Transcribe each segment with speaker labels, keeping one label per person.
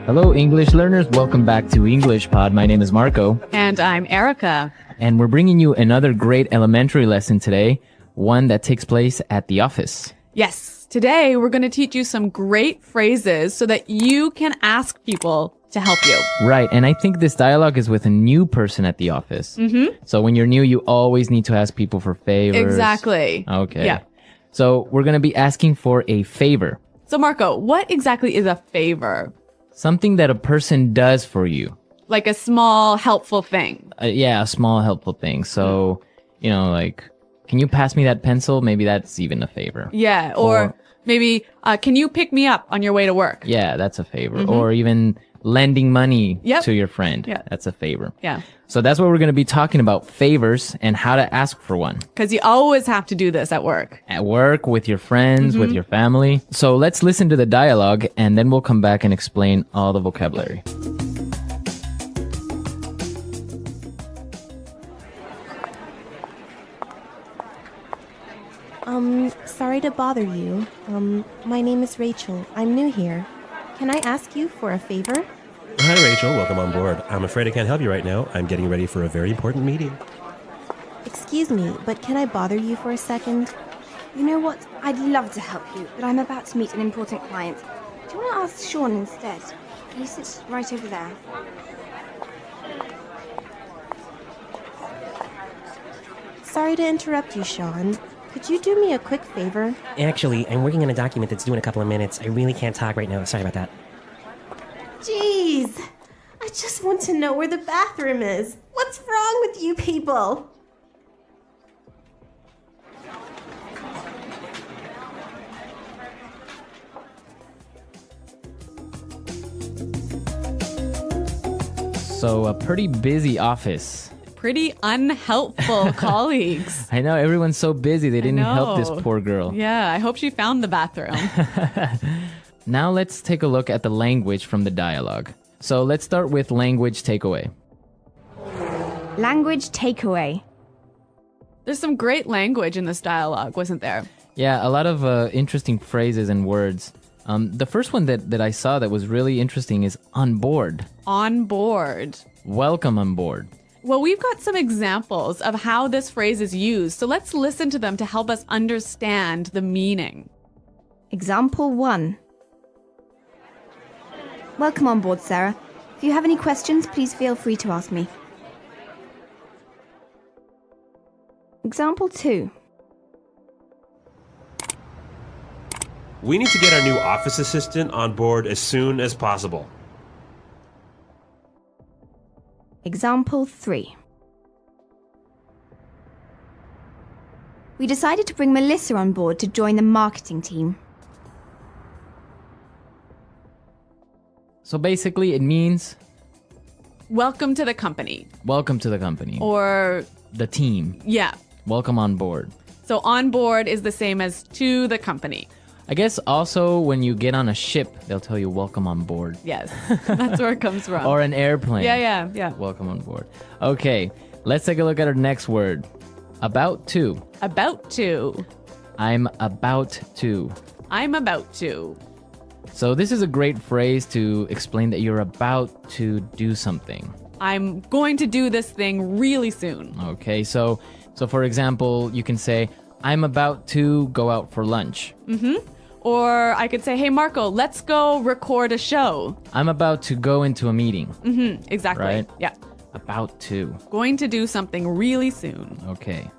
Speaker 1: Hello, English learners. Welcome back to English Pod. My name is Marco.
Speaker 2: And I'm Erica.
Speaker 1: And we're bringing you another great elementary lesson today, one that takes place at the office.
Speaker 2: Yes, today we're going to teach you some great phrases so that you can ask people to help you.
Speaker 1: Right, and I think this dialogue is with a new person at the office. So when you're new, you always need to ask people for favors.
Speaker 2: Exactly.
Speaker 1: Okay.
Speaker 2: Yeah.
Speaker 1: So we're going to be asking for a favor.
Speaker 2: So Marco, what exactly is a favor?
Speaker 1: Something that a person does for you.
Speaker 2: Like a small helpful thing.
Speaker 1: Yeah, a small helpful thing. So, you know, like, can you pass me that pencil? Maybe that's even a favor.
Speaker 2: Yeah, or maybe, can you pick me up on your way to work?
Speaker 1: Yeah, that's a favor. Or even lending money to your friend.
Speaker 2: Yeah.
Speaker 1: That's a favor.
Speaker 2: Yeah.
Speaker 1: So that's what we're going to be talking about, favors and how to ask for one.
Speaker 2: Because you always have to do this at work.
Speaker 1: At work, with your friends, with your family. So let's listen to the dialogue and then we'll come back and explain all the vocabulary.
Speaker 3: Sorry to bother you. My name is Rachel. I'm new here. Can I ask you for a favor?
Speaker 4: Hi, Rachel. Welcome on board. I'm afraid I can't help you right now. I'm getting ready for a very important meeting.
Speaker 3: Excuse me, but can I bother you for a second?
Speaker 5: You know what? I'd love to help you, but I'm about to meet an important client. Do you want to ask Sean instead? He sits right over there.
Speaker 3: Sorry to interrupt you, Sean. Could you do me a quick favor?
Speaker 6: Actually, I'm working on a document that's due in a couple of minutes. I really can't talk right now. Sorry about that.
Speaker 3: Jeez! I just want to know where the bathroom is. What's wrong with you people?
Speaker 1: So a pretty busy office.
Speaker 2: Pretty unhelpful colleagues.
Speaker 1: I know, everyone's so busy they didn't help this
Speaker 2: know.
Speaker 1: poor girl.
Speaker 2: Yeah, I hope she found the bathroom.
Speaker 1: Now let's take a look at the language from the dialogue. So let's start with language takeaway.
Speaker 5: Language takeaway.
Speaker 2: There's some great language in this dialogue, wasn't there?
Speaker 1: Yeah, a lot of interesting phrases and words. The first one that I saw that was really interesting is on board.
Speaker 2: On board.
Speaker 1: Welcome on board.
Speaker 2: Well, we've got some examples of how this phrase is used, so let's listen to them to help us understand the meaning.
Speaker 5: Example 1. Welcome on board, Sarah. If you have any questions, please feel free to ask me. Example 2.
Speaker 4: We need to get our new office assistant on board as soon as possible.
Speaker 5: Example 3. We decided to bring Melissa on board to join the marketing team.
Speaker 1: So basically it means
Speaker 2: Welcome to the company.
Speaker 1: welcome to the company.
Speaker 2: Or,
Speaker 1: The team.
Speaker 2: yeah.
Speaker 1: Welcome on board.
Speaker 2: So on board is the same as to the company.
Speaker 1: I guess also when you get on a ship, they'll tell you welcome on board.
Speaker 2: Yes, that's where it comes from.
Speaker 1: Or an airplane.
Speaker 2: Yeah.
Speaker 1: Welcome on board. Okay, let's take a look at our next word. About to.
Speaker 2: About to.
Speaker 1: I'm about to.
Speaker 2: I'm about to.
Speaker 1: So this is a great phrase to explain that you're about to do something.
Speaker 2: I'm going to do this thing really soon.
Speaker 1: Okay, so for example, you can say, I'm about to go out for lunch.
Speaker 2: Or I could say, hey, Marco, let's go record a show.
Speaker 1: I'm about to go into a meeting.
Speaker 2: Exactly.
Speaker 1: Right.
Speaker 2: Yeah.
Speaker 1: About to.
Speaker 2: Going to do something really soon.
Speaker 1: Okay.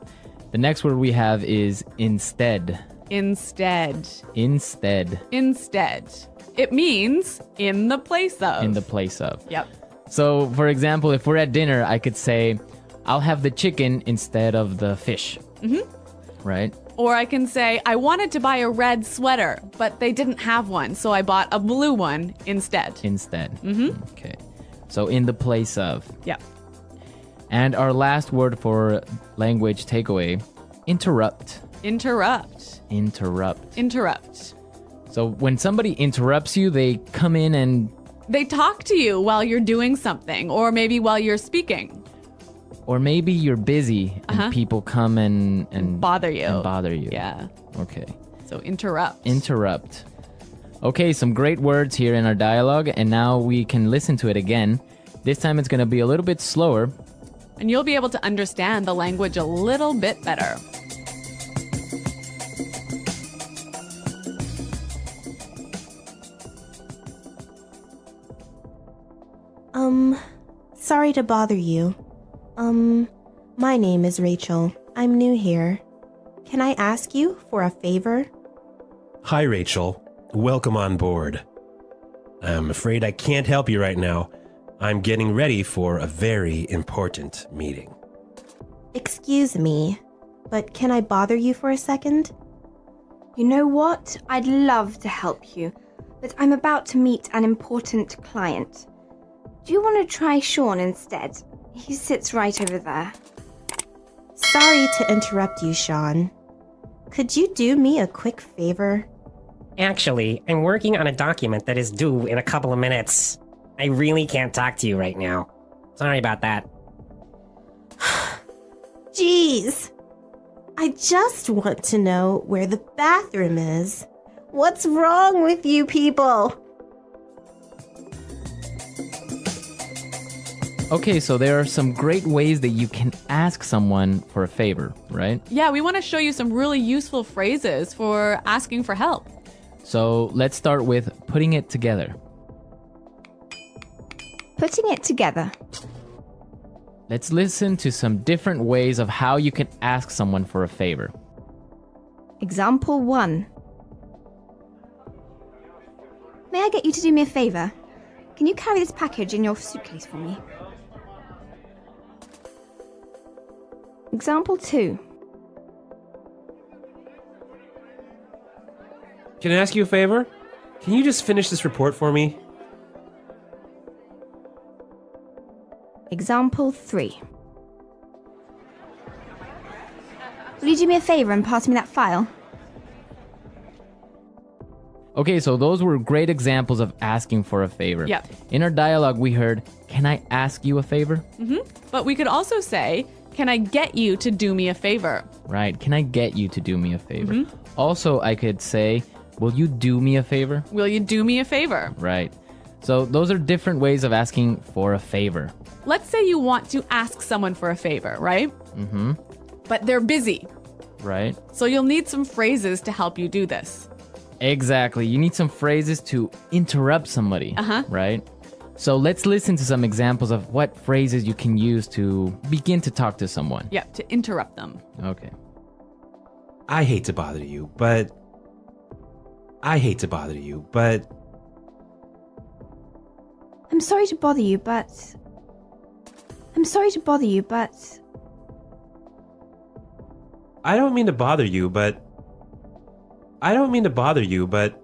Speaker 1: The next word we have is instead.
Speaker 2: Instead.
Speaker 1: Instead.
Speaker 2: Instead. It means in the place of.
Speaker 1: In the place of.
Speaker 2: Yep.
Speaker 1: So, for example, if we're at dinner, I could say, I'll have the chicken instead of the fish. Right?
Speaker 2: Or I can say, I wanted to buy a red sweater, but they didn't have one, so I bought a blue one instead.
Speaker 1: Instead. Okay. So, in the place of.
Speaker 2: Yep.
Speaker 1: And our last word for language takeaway, interrupt.
Speaker 2: Interrupt.
Speaker 1: Interrupt.
Speaker 2: Interrupt.
Speaker 1: So when somebody interrupts you, they come in and...
Speaker 2: They talk to you while you're doing something, or maybe while you're speaking.
Speaker 1: Or maybe you're busy and people come and
Speaker 2: Bother you.
Speaker 1: And bother you.
Speaker 2: Yeah.
Speaker 1: Okay.
Speaker 2: So interrupt.
Speaker 1: Interrupt. Okay, some great words here in our dialogue, and now we can listen to it again. This time it's going to be a little bit slower.
Speaker 2: And you'll be able to understand the language a little bit better.
Speaker 3: Sorry to bother you. My name is Rachel. I'm new here. Can I ask you for a favor?
Speaker 4: Hi, Rachel. Welcome on board. I'm afraid I can't help you right now. I'm getting ready for a very important meeting.
Speaker 3: Excuse me, but can I bother you for a second?
Speaker 5: You know what? I'd love to help you, but I'm about to meet an important client. Do you want to try Sean instead? He sits right over there.
Speaker 3: Sorry to interrupt you, Sean. Could you do me a quick favor?
Speaker 6: Actually, I'm working on a document that is due in a couple of minutes. I really can't talk to you right now. Sorry about that.
Speaker 3: Jeez. I just want to know where the bathroom is. What's wrong with you people?
Speaker 1: Okay, so there are some great ways that you can ask someone for a favor, right?
Speaker 2: Yeah, we want to show you some really useful phrases for asking for help.
Speaker 1: So let's start with putting it together.
Speaker 5: Putting it together.
Speaker 1: Let's listen to some different ways of how you can ask someone for a favor.
Speaker 5: Example 1. May I get you to do me a favor? Can you carry this package in your suitcase for me? Example 2.
Speaker 4: Can I ask you a favor? Can you just finish this report for me?
Speaker 5: Example 3. Will you do me a favor and pass me that file?
Speaker 1: Okay, so those were great examples of asking for a favor.
Speaker 2: Yep.
Speaker 1: In our dialogue, we heard, "Can I ask you a favor?"
Speaker 2: But we could also say, can I get you to do me a favor?
Speaker 1: Right. Can I get you to do me a favor? Also, I could say, "Will you do me a favor?"
Speaker 2: Will you do me a favor?
Speaker 1: Right. So those are different ways of asking for a favor.
Speaker 2: Let's say you want to ask someone for a favor, right? But they're busy.
Speaker 1: Right.
Speaker 2: So you'll need some phrases to help you do this.
Speaker 1: Exactly. You need some phrases to interrupt somebody. Right? So let's listen to some examples of what phrases you can use to begin to talk to someone.
Speaker 2: Yeah, to interrupt them.
Speaker 1: Okay.
Speaker 4: I hate to bother you, but... I'm
Speaker 5: sorry to bother you, but...
Speaker 4: I don't mean to bother you, but...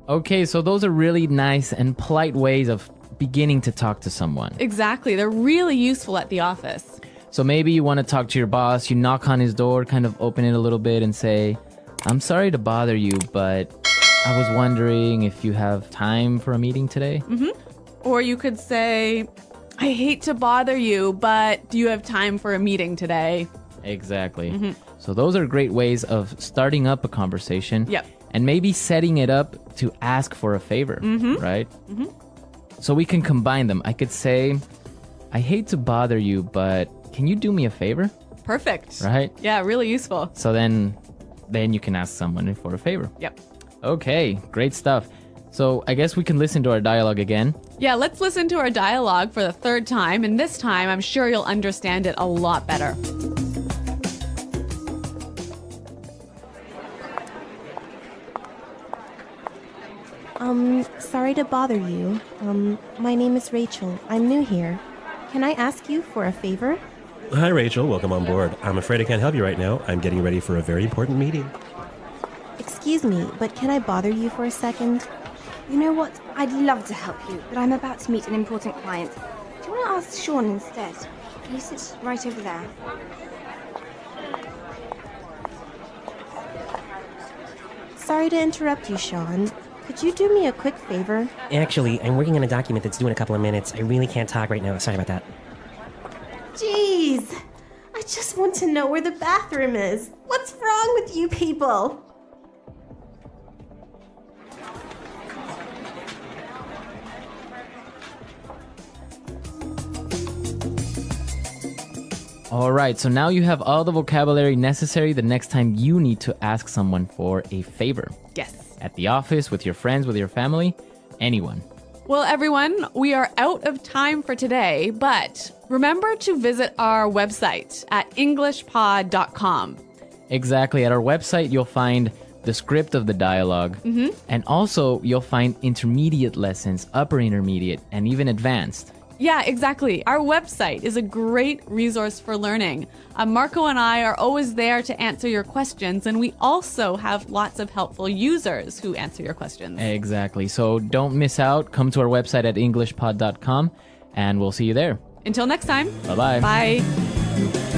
Speaker 1: Okay, so those are really nice and polite ways of beginning to talk to someone.
Speaker 2: Exactly. They're really useful at the office.
Speaker 1: So maybe you want to talk to your boss, you knock on his door, kind of open it a little bit and say, "I'm sorry to bother you, but I was wondering if you have time for a meeting today?"
Speaker 2: Or you could say, "I hate to bother you, but do you have time for a meeting today?"
Speaker 1: Exactly. So those are great ways of starting up a conversation.
Speaker 2: Yep.
Speaker 1: And maybe setting it up to ask for a favor, right? So we can combine them. I could say, "I hate to bother you, but can you do me a favor?"
Speaker 2: Perfect.
Speaker 1: Right?
Speaker 2: Yeah, really useful.
Speaker 1: So then you can ask someone for a favor.
Speaker 2: Yep.
Speaker 1: Okay, great stuff. So I guess we can listen to our dialogue again.
Speaker 2: Yeah, let's listen to our dialogue for the third time, and this time I'm sure you'll understand it a lot better.
Speaker 3: Sorry to bother you. My name is Rachel. I'm new here. Can I ask you for a favor?
Speaker 4: Hi, Rachel. Welcome on board. I'm afraid I can't help you right now. I'm getting ready for a very important meeting.
Speaker 3: Excuse me, but can I bother you for a second?
Speaker 5: You know what? I'd love to help you, but I'm about to meet an important client. Do you want to ask Sean instead? He sits right over there.
Speaker 3: Sorry to interrupt you, Sean. Could you do me a quick favor?
Speaker 6: Actually, I'm working on a document that's due in a couple of minutes. I really can't talk right now. Sorry about that.
Speaker 3: Jeez. I just want to know where the bathroom is. What's wrong with you people?
Speaker 1: All right, so now you have all the vocabulary necessary the next time you need to ask someone for a favor.
Speaker 2: Yes.
Speaker 1: At the office, with your friends, with your family, anyone.
Speaker 2: Well, everyone, we are out of time for today, but remember to visit our website at englishpod.com.
Speaker 1: Exactly. At our website, you'll find the script of the dialogue. And also, you'll find intermediate lessons, upper intermediate, and even advanced.
Speaker 2: Yeah, exactly. Our website is a great resource for learning. Marco and I are always there to answer your questions, and we also have lots of helpful users who answer your questions.
Speaker 1: Exactly. So don't miss out. Come to our website at englishpod.com, and we'll see you there.
Speaker 2: Until next time.
Speaker 1: Bye-bye.
Speaker 2: Bye.